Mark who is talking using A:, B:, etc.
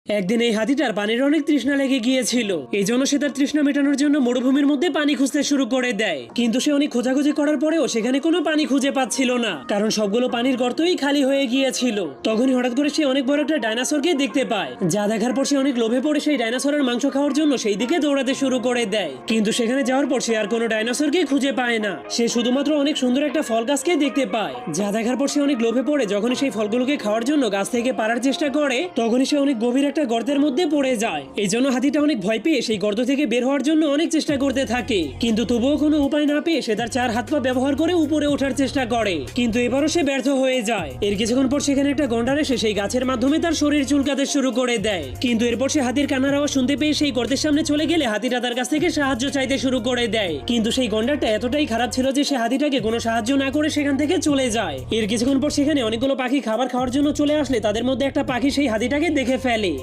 A: একদিন এই হাতিটার পানির অনেক তৃষ্ণা লেগে গিয়েছিল। এই জন্য সে তার তৃষ্ণা মেটানোর জন্য মরুভূমির মধ্যে পানি খুঁজতে শুরু করে দেয়। কিন্তু সে অনেক খোঁজাখুঁজি করার পরেও সেখানে কোনো পানি খুঁজে পাচ্ছিল না, কারণ সবগুলো পানির গর্তই খালি হয়ে গিয়েছিল। তখনই হঠাৎ করে সে অনেক বড় একটা ডাইনোসরকে দেখতে পায়, যা দেখার পর সে অনেক লোভে পড়ে সেই ডাইনোসরের মাংস খাওয়ার জন্য সেই দিকে দৌড়াতে শুরু করে দেয়। কিন্তু সেখানে যাওয়ার পর সে আর কোনো ডাইনোসরকে খুঁজে পায় না। সে শুধুমাত্র অনেক সুন্দর একটা ফল গাছকে দেখতে পায়, যা দেখার পর সে অনেক লোভে পড়ে যখনই সেই ফলগুলোকে খাওয়ার জন্য গাছ থেকে পারার চেষ্টা করে, তখনই সে অনেক গভীর একটা গর্তের মধ্যে পড়ে যায়। এই জন্য হাতিটা অনেক ভয় পেয়ে সেই গর্ত থেকে বের হওয়ার জন্য অনেক চেষ্টা করতে থাকে, কিন্তু তবুও কোনো উপায় না পেয়ে সে তার চার হাত পা ব্যবহার করে উপরে ওঠার চেষ্টা করে, কিন্তু এবারও সে ব্যর্থ হয়ে যায়। এর কিছুক্ষণ পর সেখানে একটা গন্ডার এসে সেই গাছের মাধ্যমে তার শরীর চুলকাতে শুরু করে দেয়, কিন্তু এরপর সে হাতির কান্নার আওয়াজ শুনতে পেয়ে সেই গর্তের সামনে চলে গেলে হাতিটা তার কাছ থেকে সাহায্য চাইতে শুরু করে দেয়। কিন্তু সেই গন্ডারটা এতটাই খারাপ ছিল যে সে হাতিটাকে কোনো সাহায্য না করে সেখান থেকে চলে যায়। এর কিছুক্ষণ পর সেখানে অনেকগুলো পাখি খাবার খাওয়ার জন্য চলে আসলে তাদের মধ্যে একটা পাখি সেই হাতিটাকে দেখে ফেলে,